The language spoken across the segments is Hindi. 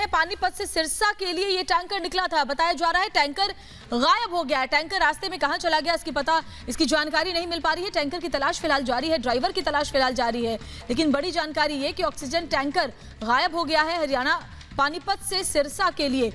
पानीपत से सिरसा के लिए ये टैंकर निकला था। बताया जा रहा है टैंकर गायब हो गया है। टैंकर रास्ते में कहां चला गया इसकी जानकारी नहीं मिल पा रही है। टैंकर की तलाश फिलहाल जारी है, ड्राइवर की तलाश फिलहाल जारी है। लेकिन बड़ी जानकारी ये कि ऑक्सीजन टैंकर गायब हो गया है। हरियाणा पानीपत से सिरसा के लिए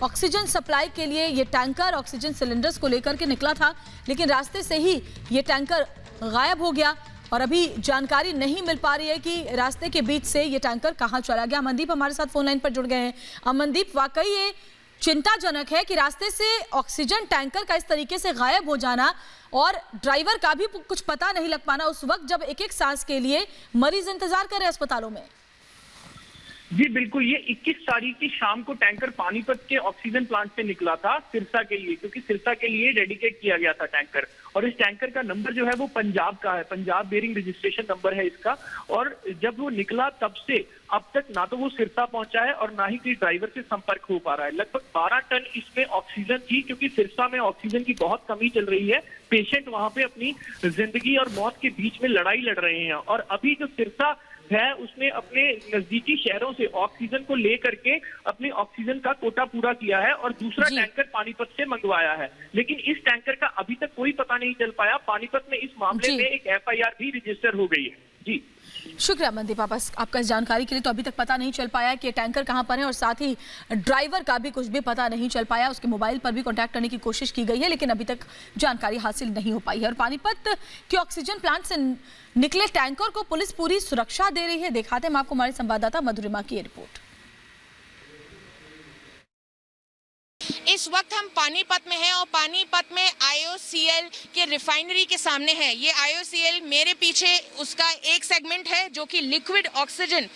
ऑक्सीजन सप्लाई के लिए ये टैंकर ऑक्सीजन सिलेंडर्स को लेकर के निकला था, लेकिन रास्ते से ही ये टैंकर गायब हो गया और अभी जानकारी नहीं मिल पा रही है कि रास्ते के बीच से ये टैंकर कहां चला गया। अमनदीप हमारे साथ फोन लाइन पर जुड़ गए हैं। अमनदीप, वाकई ये चिंताजनक है कि रास्ते से ऑक्सीजन टैंकर का इस तरीके से गायब हो जाना और ड्राइवर का भी कुछ पता नहीं लग पाना उस वक्त जब एक एक सांस के लिए मरीज इंतजार कर रहे हैं अस्पतालों में। जी बिल्कुल, ये 21 तारीख की शाम को टैंकर पानीपत के ऑक्सीजन प्लांट से निकला था सिरसा के लिए, क्योंकि सिरसा के लिए डेडिकेट किया गया था टैंकर। और इस टैंकर का नंबर जो है वो पंजाब का है, पंजाब बेरिंग रजिस्ट्रेशन नंबर है इसका। और जब वो निकला तब से अब तक ना तो वो सिरसा पहुंचा है और ना ही किसी ड्राइवर से संपर्क हो पा रहा है। लगभग 12 टन इसमें ऑक्सीजन थी, क्योंकि सिरसा में ऑक्सीजन की बहुत कमी चल रही है। पेशेंट वहां पे अपनी जिंदगी और मौत के बीच में लड़ाई लड़ रहे हैं। और अभी जो सिरसा है उसने अपने नजदीकी शहरों से ऑक्सीजन को लेकर के अपने ऑक्सीजन का कोटा पूरा किया है और दूसरा टैंकर पानीपत से मंगवाया है। लेकिन इस टैंकर का अभी तक कोई पता नहीं चल पाया। पानीपत में इस मामले में एक FIR भी रजिस्टर हो गई है। जी शुक्रिया अमनदीप आपका इस जानकारी के लिए। तो अभी तक पता नहीं चल पाया कि टैंकर कहां पर है और साथ ही ड्राइवर का भी कुछ भी पता नहीं चल पाया। उसके मोबाइल पर भी कांटेक्ट करने की कोशिश की गई है, लेकिन अभी तक जानकारी हासिल नहीं हो पाई है। और पानीपत के ऑक्सीजन प्लांट से निकले टैंकर को पुलिस पूरी सुरक्षा दे रही है। दिखाते हैं आपको हमारे संवाददाता मधुरिमा की रिपोर्ट। इस वक्त हम पानीपत में हैं और पानीपत में IOCL के रिफाइनरी के सामने है। ये IOCL मेरे पीछे उसका एक सेगमेंट है जो कि लिक्विड ऑक्सीजन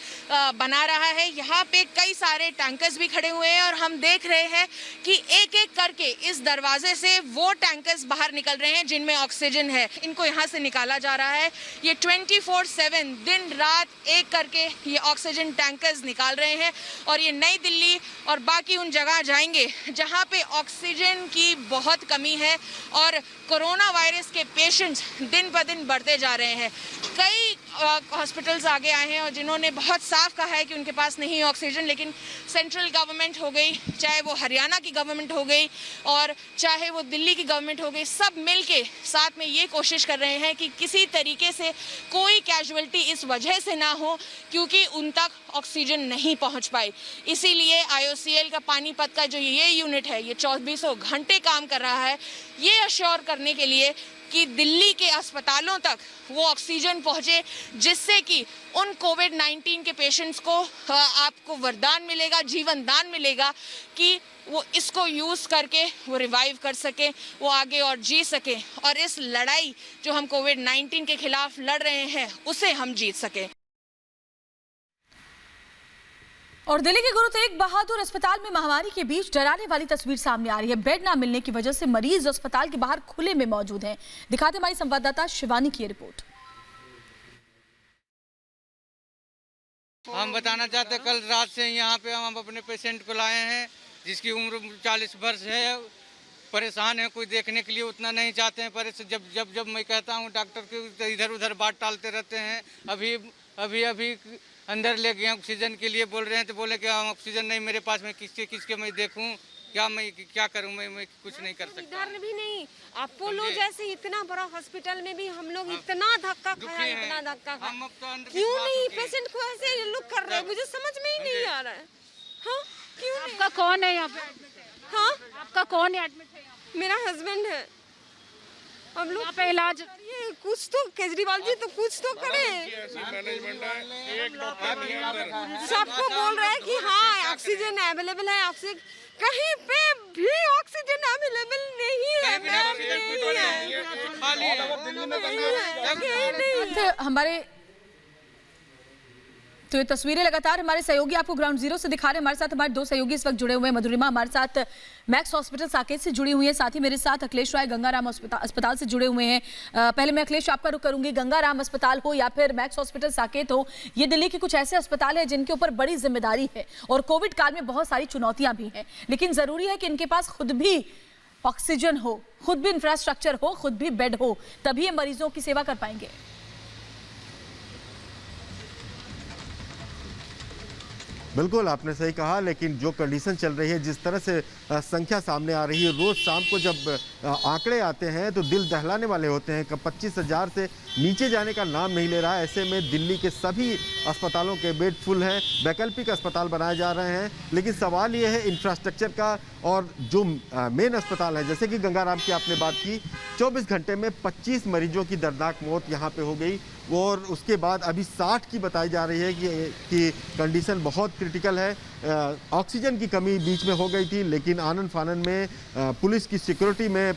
बना रहा है। यहाँ पे कई सारे टैंकर्स भी खड़े हुए हैं और हम देख रहे हैं कि एक एक करके इस दरवाजे से वो टैंकर्स बाहर निकल रहे हैं जिनमें ऑक्सीजन है। इनको यहाँ से निकाला जा रहा है। ये 24/7 दिन रात एक करके ये ऑक्सीजन टैंकर्स निकाल रहे हैं और ये नई दिल्ली और बाकी उन जगह जाएंगे जहाँ पे ऑक्सीजन की बहुत कमी है और कोरोना वायरस के पेशेंट्स दिन ब दिन बढ़ते जा रहे हैं। कई हॉस्पिटल्स आगे आए हैं और जिन्होंने बहुत साफ कहा है कि उनके पास नहीं है ऑक्सीजन, लेकिन सेंट्रल गवर्नमेंट हो गई, चाहे वो हरियाणा की गवर्नमेंट हो गई और चाहे वो दिल्ली की गवर्नमेंट हो गई, सब मिलके साथ में ये कोशिश कर रहे हैं कि किसी तरीके से कोई कैजुअलिटी इस वजह से ना हो क्योंकि उन तक ऑक्सीजन नहीं पहुंच पाई। इसीलिए IOCL का पानीपत का जो ये यूनिट है ये 24 घंटे काम कर रहा है, ये अश्योर करने के लिए कि दिल्ली के अस्पतालों तक वो ऑक्सीजन पहुंचे, जिससे कि उन कोविड-19 के पेशेंट्स को आपको वरदान मिलेगा, जीवन दान मिलेगा कि वो इसको यूज़ करके वो रिवाइव कर सके, वो आगे और जी सके और इस लड़ाई जो हम कोविड-19 के खिलाफ लड़ रहे हैं उसे हम जीत सके। और दिल्ली के गुरु तेग बहादुर अस्पताल में महामारी के बीच डराने वाली तस्वीर सामने आ रही है। बेड ना मिलने की वजह से मरीज अस्पताल के बाहर खुले में मौजूद हैं। दिखाते हमारी संवाददाता शिवानी की रिपोर्ट। हम बताना चाहते हैं, कल रात से यहाँ पे हम अपने पेशेंट को लाए हैं जिसकी उम्र 40 वर्ष है। परेशान है, कोई देखने के लिए उतना नहीं चाहते हैं। पर जब मैं कहता हूँ डॉक्टर के इधर उधर बात टालते रहते हैं। अभी अंदर ले गए ऑक्सीजन के लिए बोल रहे हैं, तो बोले कि ऑक्सीजन नहीं मेरे पास, मैं किसके मैं देखूं, क्या करूं, मैं कुछ नहीं कर सकता। इधर भी नहीं, अपोलो जैसे इतना बड़ा हॉस्पिटल में भी हम लोग इतना धक्का खाया, इतना धक्का खाया। क्यों नहीं पेशेंट को ऐसे लुक कर रहे हैं, मुझे समझ में ही नहीं आ रहा है। हाँ क्यों नहीं? आपका कौन है यहाँ पे? हाँ आपका कौन है एडमिट है? मेरा हस्बैंड है। हम लोग यहाँ पे इलाज कुछ तो केजरीवाल जी तो कुछ तो करें। सबको बोल रहे हैं कि हाँ ऑक्सीजन अवेलेबल है, ऑक्सीजन कहीं पे भी ऑक्सीजन अवेलेबल नहीं है मैम, नहीं है। हमारे तो ये तस्वीरें लगातार हमारे सहयोगी आपको ग्राउंड जीरो से दिखा रहे हैं। हमारे साथ हमारे दो सहयोगी इस वक्त जुड़े हुए हैं। मधुरिमा हमारे साथ मैक्स हॉस्पिटल साकेत से जुड़ी हुई है, साथ ही मेरे साथ अखिलेश राय गंगाराम अस्पताल से जुड़े हुए हैं। पहले मैं अखिलेश आपका रुख करूंगी। गंगाराम अस्पताल हो या फिर मैक्स हॉस्पिटल साकेत हो, ये दिल्ली के कुछ ऐसे अस्पताल है जिनके ऊपर बड़ी जिम्मेदारी है और कोविड काल में बहुत सारी चुनौतियां भी हैं, लेकिन जरूरी है कि इनके पास खुद भी ऑक्सीजन हो, खुद भी इंफ्रास्ट्रक्चर हो, खुद भी बेड हो, तभी ये मरीजों की सेवा कर पाएंगे। बिल्कुल आपने सही कहा, लेकिन जो कंडीशन चल रही है, जिस तरह से संख्या सामने आ रही है, रोज शाम को जब आंकड़े आते हैं तो दिल दहलाने वाले होते हैं। 25,000 से नीचे जाने का नाम नहीं ले रहा है। ऐसे में दिल्ली के सभी अस्पतालों के बेड फुल हैं, वैकल्पिक अस्पताल बनाए जा रहे हैं, लेकिन सवाल ये है इंफ्रास्ट्रक्चर का। और जो मेन अस्पताल है, जैसे कि गंगाराम की आपने बात की, 24 घंटे में 25 मरीजों की दर्दनाक मौत यहाँ पे हो गई, और उसके बाद अभी 60 की बताई जा रही है कि कंडीशन बहुत क्रिटिकल है। ऑक्सीजन की कमी बीच में हो गई थी, लेकिन आनन फानन में पुलिस की सिक्योरिटी में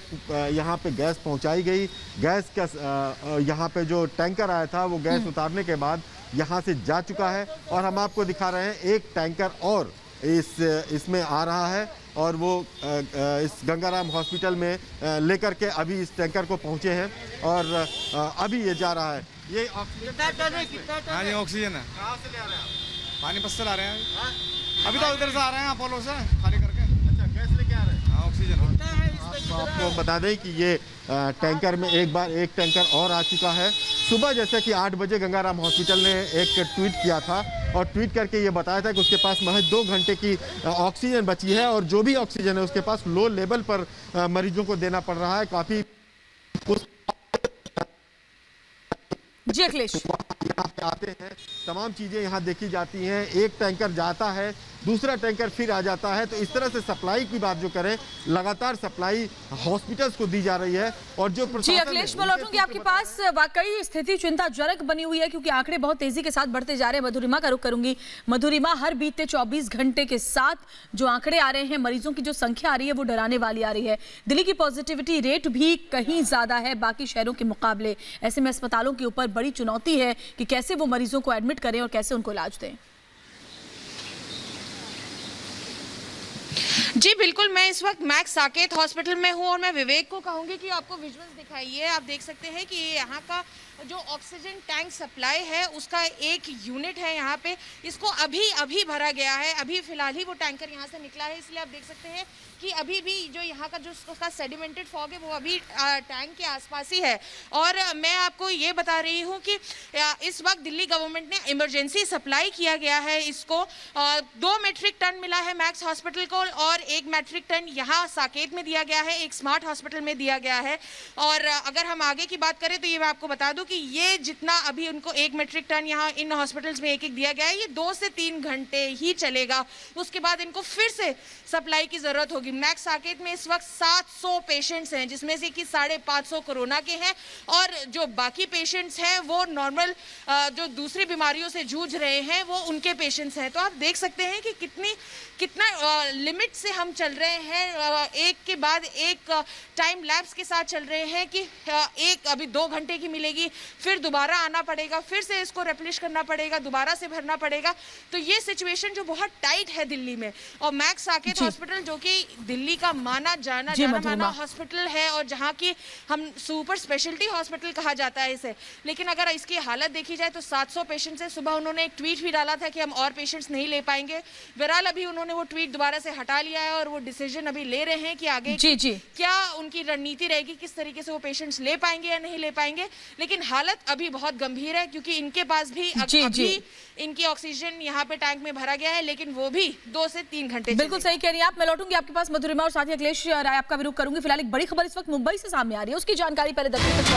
यहाँ पे गैस पहुँचाई गई। गैस का यहाँ पे जो टैंकर आया था वो गैस उतारने के बाद यहाँ से जा चुका है, और हम आपको दिखा रहे हैं एक टैंकर और इसमें आ रहा है, और वो इस गंगाराम हॉस्पिटल में लेकर के अभी इस टैंकर को पहुँचे हैं, और अभी ये जा रहा है। ये ऑक्सीजन, हाँ जी ऑक्सीजन है। कहाँ से ले आ रहे हैं आप? पानीपत से ला रहे हैं हाँ? अभी तो उधर से आ रहे हैं अपोलो से खाली करके। अच्छा, गैस लेके आ रहे हैं। हाँ ऑक्सीजन आपको बता दें कि ये टैंकर में एक बार एक टैंकर और आ चुका है। सुबह जैसे कि 8 बजे गंगाराम हॉस्पिटल ने एक ट्वीट किया था, और ट्वीट करके ये बताया था कि उसके पास महज 2 घंटे की ऑक्सीजन बची है, और जो भी ऑक्सीजन है उसके पास लो लेवल पर मरीजों को देना पड़ रहा है। काफ़ी जी अखिलेश, यहाँ पे आते हैं, तमाम चीज़ें यहाँ देखी जाती हैं। एक टैंकर जाता है, दूसरा टैंकर फिर आ जाता है, तो इस तरह से सप्लाई की बात जो करें, लगातार सप्लाई हॉस्पिटल्स को दी जा रही है। और जो जी अखिलेश, मैं लौटूंगी आपके पास। वाकई स्थिति चिंताजनक बनी हुई है, क्योंकि आंकड़े बहुत तेजी के साथ बढ़ते जा रहे हैं। मधुरिमा का रुख करूंगी। मधुरिमा, हर बीते 24 घंटे के साथ जो आंकड़े आ रहे हैं, मरीजों की जो संख्या आ रही है वो डराने वाली आ रही है। दिल्ली की पॉजिटिविटी रेट भी कहीं ज्यादा है बाकी शहरों के मुकाबले। ऐसे में अस्पतालों के ऊपर बड़ी चुनौती है कि कैसे वो मरीजों को एडमिट करें और कैसे उनको इलाज दें। जी बिल्कुल, मैं इस वक्त मैक्स साकेत हॉस्पिटल में हूं, और मैं विवेक को कहूंगी कि आपको विजुअल्स दिखाइए। आप देख सकते हैं कि यहाँ का जो ऑक्सीजन टैंक सप्लाई है उसका एक यूनिट है यहाँ पे, इसको अभी भरा गया है। अभी फिलहाल ही वो टैंकर यहाँ से निकला है, इसलिए आप देख सकते हैं कि अभी भी जो यहाँ का जो उसका सेडिमेंटेड फॉग है वो अभी टैंक के आसपास ही है। और मैं आपको ये बता रही हूँ कि इस वक्त दिल्ली गवर्नमेंट ने इमरजेंसी सप्लाई किया गया है इसको। 2 मीट्रिक टन मिला है मैक्स हॉस्पिटल को, और 1 मीट्रिक टन यहाँ साकेत में दिया गया है, एक स्मार्ट हॉस्पिटल में दिया गया है। और अगर हम आगे की बात करें तो ये मैं आपको बता दूं कि ये जितना अभी उनको 1 मीट्रिक टन यहाँ इन हॉस्पिटल्स में एक दिया गया है, ये 2 से 3 घंटे ही चलेगा। उसके बाद इनको फिर से सप्लाई की जरूरत होगी। मैक्स साकेत में इस वक्त 700 पेशेंट्स हैं, जिसमें से कि 550 कोरोना के हैं, और जो बाकी पेशेंट्स हैं वो नॉर्मल जो दूसरी बीमारियों से जूझ रहे हैं वो उनके पेशेंट्स हैं। तो आप देख सकते हैं कि कितना लिमिट से हम चल रहे हैं, एक के बाद एक टाइम लैप्स के साथ चल रहे हैं कि एक अभी 2 घंटे की मिलेगी, फिर दोबारा आना पड़ेगा, फिर से इसको रिप्लेस करना पड़ेगा, दोबारा से भरना पड़ेगा। तो ये सिचुएशन जो बहुत टाइट है दिल्ली में। और मैक्स साकेत हॉस्पिटल जो कि दिल्ली का माना हॉस्पिटल है, और जहाँ की हम सुपर स्पेशलिटी हॉस्पिटल कहा जाता है इसे, लेकिन अगर इसकी हालत देखी जाए तो 700 पेशेंट्स है। सुबह उन्होंने एक ट्वीट भी डाला था कि हम और पेशेंट्स नहीं ले पाएंगे। बहरहाल अभी उन्होंने वो ट्वीट दोबारा से हटा लिया है, और वो डिसीजन अभी ले रहे हैं कि आगे क्या उनकी रणनीति रहेगी, किस तरीके से वो पेशेंट्स ले पाएंगे या नहीं ले पाएंगे। लेकिन हालत अभी बहुत गंभीर है, क्योंकि इनके पास भी अभी इनकी ऑक्सीजन यहाँ पे टैंक में भरा गया है, लेकिन वो भी 2 से 3 घंटे। बिल्कुल सही कह रही हैं आप। मैं लौटूंगी आपके पास मधुरिमा, और साथ ही अखिलेश राय आपका भी रुख करूंगी। फिलहाल एक बड़ी खबर इस वक्त मुंबई से सामने आ रही है, उसकी जानकारी पहले